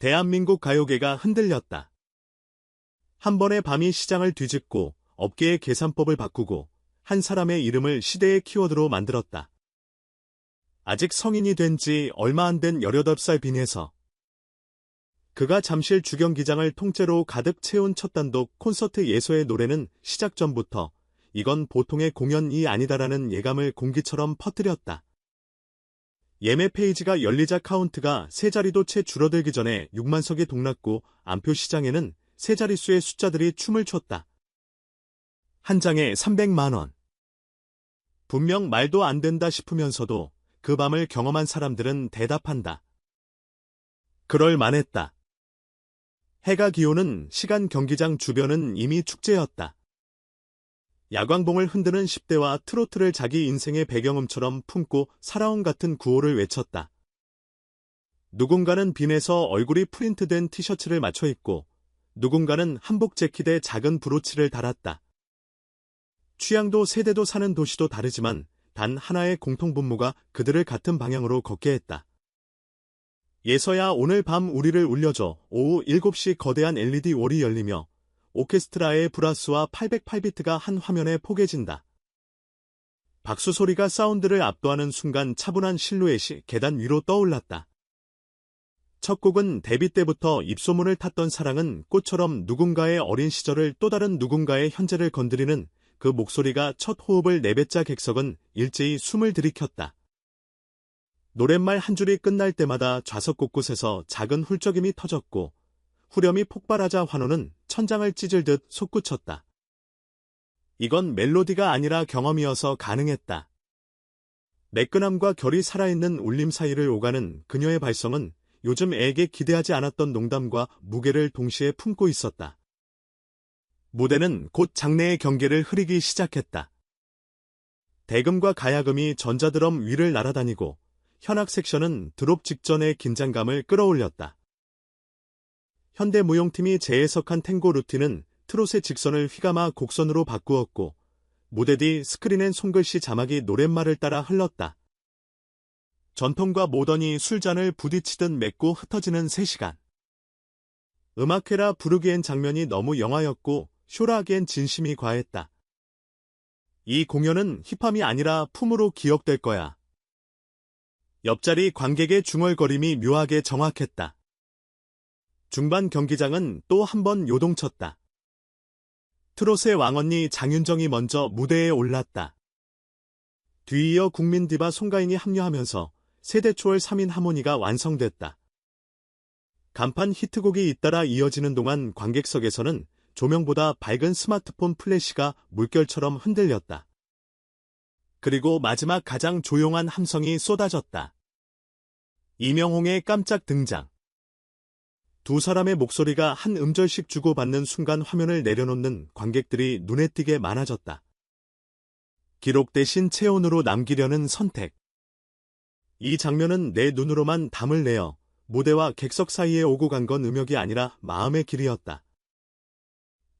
대한민국 가요계가 흔들렸다. 한 번의 밤이 시장을 뒤집고 업계의 계산법을 바꾸고 한 사람의 이름을 시대의 키워드로 만들었다. 아직 성인이 된 지 얼마 안 된 18살 빈에서 그가 잠실 주경기장을 통째로 가득 채운 첫 단독 콘서트 예소의 노래는 시작 전부터 이건 보통의 공연이 아니다라는 예감을 공기처럼 퍼뜨렸다. 예매 페이지가 열리자 카운트가 세 자리도 채 줄어들기 전에 6만석이 동났고 안표 시장에는 세 자릿수의 숫자들이 춤을 췄다. 한 장에 300만 원. 분명 말도 안 된다 싶으면서도 그 밤을 경험한 사람들은 대답한다. 그럴 만했다. 해가 기오는 시간 경기장 주변은 이미 축제였다. 야광봉을 흔드는 10대와 트로트를 자기 인생의 배경음처럼 품고 살아온 같은 구호를 외쳤다. 누군가는 빈에서 얼굴이 프린트된 티셔츠를 맞춰 입고 누군가는 한복 재킷에 작은 브로치를 달았다. 취향도 세대도 사는 도시도 다르지만 단 하나의 공통분모가 그들을 같은 방향으로 걷게 했다. 예서야 오늘 밤 우리를 울려줘. 오후 7시 거대한 LED 월이 열리며 오케스트라의 브라스와 808비트가 한 화면에 포개진다. 박수 소리가 사운드를 압도하는 순간 차분한 실루엣이 계단 위로 떠올랐다. 첫 곡은 데뷔 때부터 입소문을 탔던 사랑은 꽃처럼 누군가의 어린 시절을 또 다른 누군가의 현재를 건드리는 그 목소리가 첫 호흡을 내뱉자 객석은 일제히 숨을 들이켰다. 노랫말 한 줄이 끝날 때마다 좌석 곳곳에서 작은 훌쩍임이 터졌고 후렴이 폭발하자 환호는 천장을 찢을 듯 솟구쳤다. 이건 멜로디가 아니라 경험이어서 가능했다. 매끈함과 결이 살아있는 울림 사이를 오가는 그녀의 발성은 요즘 애에게 기대하지 않았던 농담과 무게를 동시에 품고 있었다. 무대는 곧 장래의 경계를 흐리기 시작했다. 대금과 가야금이 전자드럼 위를 날아다니고 현악 섹션은 드롭 직전의 긴장감을 끌어올렸다. 현대무용팀이 재해석한 탱고 루틴은 트롯의 직선을 휘감아 곡선으로 바꾸었고 무대 뒤 스크린엔 손글씨 자막이 노랫말을 따라 흘렀다. 전통과 모던이 술잔을 부딪히듯 맺고 흩어지는 3시간. 음악회라 부르기엔 장면이 너무 영화였고 쇼라 하기엔 진심이 과했다. 이 공연은 힙함이 아니라 품으로 기억될 거야. 옆자리 관객의 중얼거림이 묘하게 정확했다. 중반 경기장은 또 한 번 요동쳤다. 트롯의 왕언니 장윤정이 먼저 무대에 올랐다. 뒤이어 국민 디바 송가인이 합류하면서 세대 초월 3인 하모니가 완성됐다. 간판 히트곡이 잇따라 이어지는 동안 관객석에서는 조명보다 밝은 스마트폰 플래시가 물결처럼 흔들렸다. 그리고 마지막 가장 조용한 함성이 쏟아졌다. 이명홍의 깜짝 등장. 두 사람의 목소리가 한 음절씩 주고받는 순간 화면을 내려놓는 관객들이 눈에 띄게 많아졌다. 기록 대신 체온으로 남기려는 선택. 이 장면은 내 눈으로만 담을 내어 무대와 객석 사이에 오고 간 건 음역이 아니라 마음의 길이었다.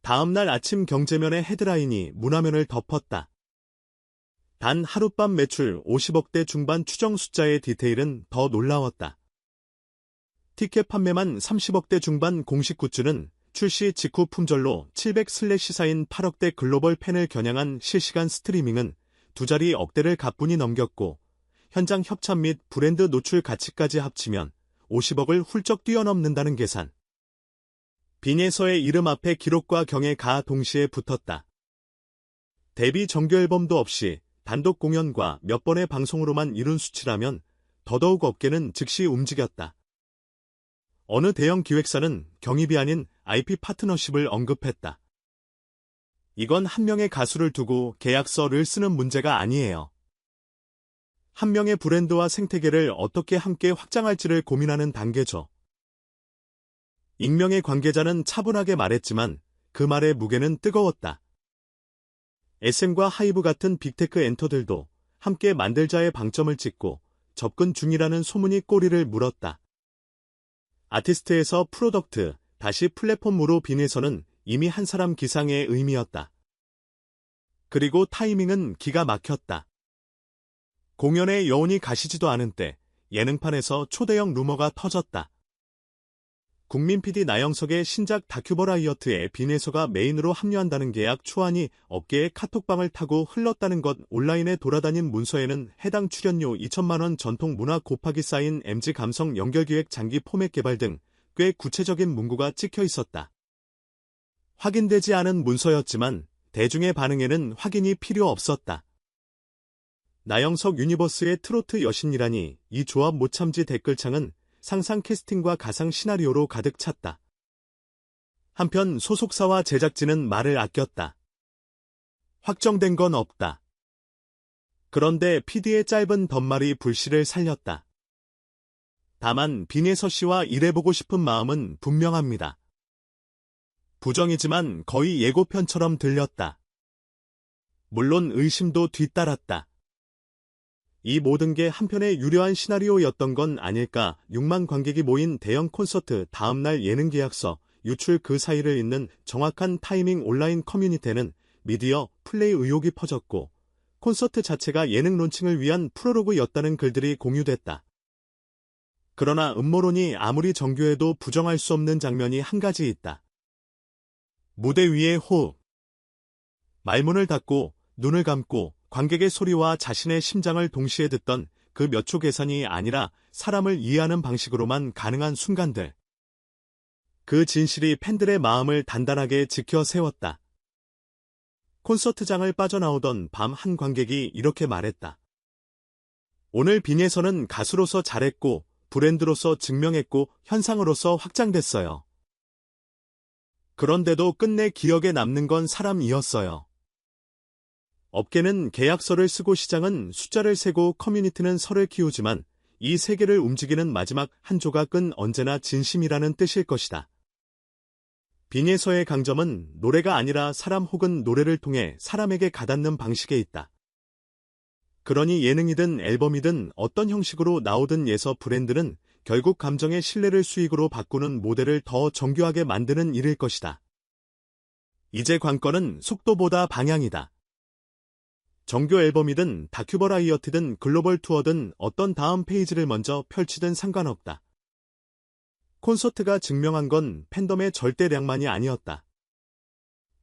다음 날 아침 경제면의 헤드라인이 문화면을 덮었다. 단 하룻밤 매출 50억대 중반 추정 숫자의 디테일은 더 놀라웠다. 티켓 판매만 30억대 중반 공식 굿즈는 출시 직후 품절로 700/4인 8억대 글로벌 팬을 겨냥한 실시간 스트리밍은 두 자리 억대를 가뿐히 넘겼고 현장 협찬 및 브랜드 노출 가치까지 합치면 50억을 훌쩍 뛰어넘는다는 계산. 빈에서의 이름 앞에 기록과 경애가 동시에 붙었다. 데뷔 정규앨범도 없이 단독 공연과 몇 번의 방송으로만 이룬 수치라면 더더욱 업계는 즉시 움직였다. 어느 대형 기획사는 경입이 아닌 IP 파트너십을 언급했다. 이건 한 명의 가수를 두고 계약서를 쓰는 문제가 아니에요. 한 명의 브랜드와 생태계를 어떻게 함께 확장할지를 고민하는 단계죠. 익명의 관계자는 차분하게 말했지만 그 말의 무게는 뜨거웠다. SM과 하이브 같은 빅테크 엔터들도 함께 만들자의 방점을 찍고 접근 중이라는 소문이 꼬리를 물었다. 아티스트에서 프로덕트, 다시 플랫폼으로 빈에서는 이미 한 사람 기상의 의미였다. 그리고 타이밍은 기가 막혔다. 공연에 여운이 가시지도 않은 때 예능판에서 초대형 루머가 터졌다. 국민 PD 나영석의 신작 다큐버라이어트에 빈에서가 메인으로 합류한다는 계약 초안이 업계의 카톡방을 타고 흘렀다는 것. 온라인에 돌아다닌 문서에는 해당 출연료 2천만 원, 전통 문화 곱하기 쌓인 MG 감성 연결기획, 장기 포맷 개발 등 꽤 구체적인 문구가 찍혀 있었다. 확인되지 않은 문서였지만 대중의 반응에는 확인이 필요 없었다. 나영석 유니버스의 트로트 여신이라니, 이 조합 못 참지. 댓글창은 상상 캐스팅과 가상 시나리오로 가득 찼다. 한편 소속사와 제작진은 말을 아꼈다. 확정된 건 없다. 그런데 PD의 짧은 덧말이 불씨를 살렸다. 다만 빈에서 씨와 일해보고 싶은 마음은 분명합니다. 부정이지만 거의 예고편처럼 들렸다. 물론 의심도 뒤따랐다. 이 모든 게 한편의 유려한 시나리오였던 건 아닐까. 6만 관객이 모인 대형 콘서트, 다음날 예능 계약서, 유출, 그 사이를 잇는 정확한 타이밍. 온라인 커뮤니티에는 미디어 플레이 의혹이 퍼졌고 콘서트 자체가 예능 론칭을 위한 프로로그였다는 글들이 공유됐다. 그러나 음모론이 아무리 정교해도 부정할 수 없는 장면이 한 가지 있다. 무대 위의 호흡. 말문을 닫고 눈을 감고 관객의 소리와 자신의 심장을 동시에 듣던 그 몇 초 계산이 아니라 사람을 이해하는 방식으로만 가능한 순간들. 그 진실이 팬들의 마음을 단단하게 지켜 세웠다. 콘서트장을 빠져나오던 밤, 한 관객이 이렇게 말했다. 오늘 빈에서는 가수로서 잘했고 브랜드로서 증명했고 현상으로서 확장됐어요. 그런데도 끝내 기억에 남는 건 사람이었어요. 업계는 계약서를 쓰고 시장은 숫자를 세고 커뮤니티는 설을 키우지만 이 세계를 움직이는 마지막 한 조각은 언제나 진심이라는 뜻일 것이다. 빈에서의 강점은 노래가 아니라 사람 혹은 노래를 통해 사람에게 가닿는 방식에 있다. 그러니 예능이든 앨범이든 어떤 형식으로 나오든 예서 브랜드는 결국 감정의 신뢰를 수익으로 바꾸는 모델을 더 정교하게 만드는 일일 것이다. 이제 관건은 속도보다 방향이다. 정규 앨범이든 다큐버라이어티든 글로벌 투어든 어떤 다음 페이지를 먼저 펼치든 상관없다. 콘서트가 증명한 건 팬덤의 절대량만이 아니었다.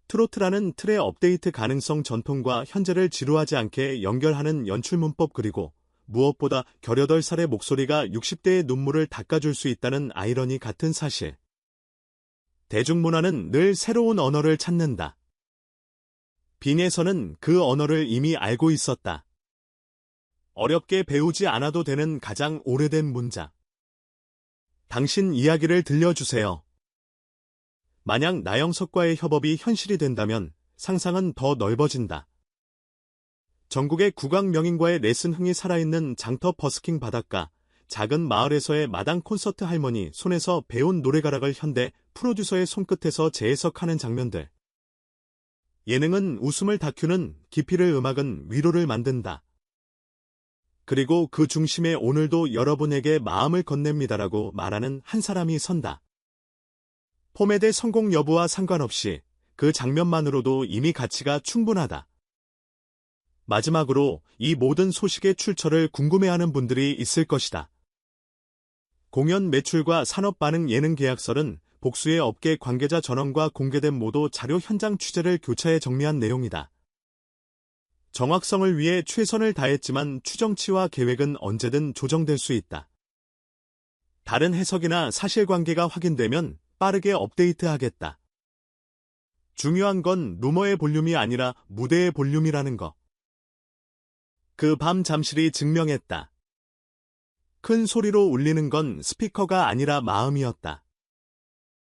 트로트라는 틀의 업데이트 가능성, 전통과 현재를 지루하지 않게 연결하는 연출 문법, 그리고 무엇보다 18살의 목소리가 60대의 눈물을 닦아줄 수 있다는 아이러니 같은 사실. 대중문화는 늘 새로운 언어를 찾는다. 빈에서는 그 언어를 이미 알고 있었다. 어렵게 배우지 않아도 되는 가장 오래된 문장. 당신 이야기를 들려주세요. 만약 나영석과의 협업이 현실이 된다면 상상은 더 넓어진다. 전국의 국악 명인과의 레슨, 흥이 살아있는 장터, 버스킹 바닷가, 작은 마을에서의 마당 콘서트, 할머니 손에서 배운 노래가락을 현대 프로듀서의 손끝에서 재해석하는 장면들. 예능은 웃음을, 다큐는 깊이를, 음악은 위로를 만든다. 그리고 그 중심에 오늘도 여러분에게 마음을 건넵니다라고 말하는 한 사람이 선다. 포맷의 성공 여부와 상관없이 그 장면만으로도 이미 가치가 충분하다. 마지막으로 이 모든 소식의 출처를 궁금해하는 분들이 있을 것이다. 공연 매출과 산업 반응, 예능 계약설은 복수의 업계 관계자 전원과 공개된 모두 자료, 현장 취재를 교차해 정리한 내용이다. 정확성을 위해 최선을 다했지만 추정치와 계획은 언제든 조정될 수 있다. 다른 해석이나 사실관계가 확인되면 빠르게 업데이트하겠다. 중요한 건 루머의 볼륨이 아니라 무대의 볼륨이라는 거. 그 밤 잠실이 증명했다. 큰 소리로 울리는 건 스피커가 아니라 마음이었다.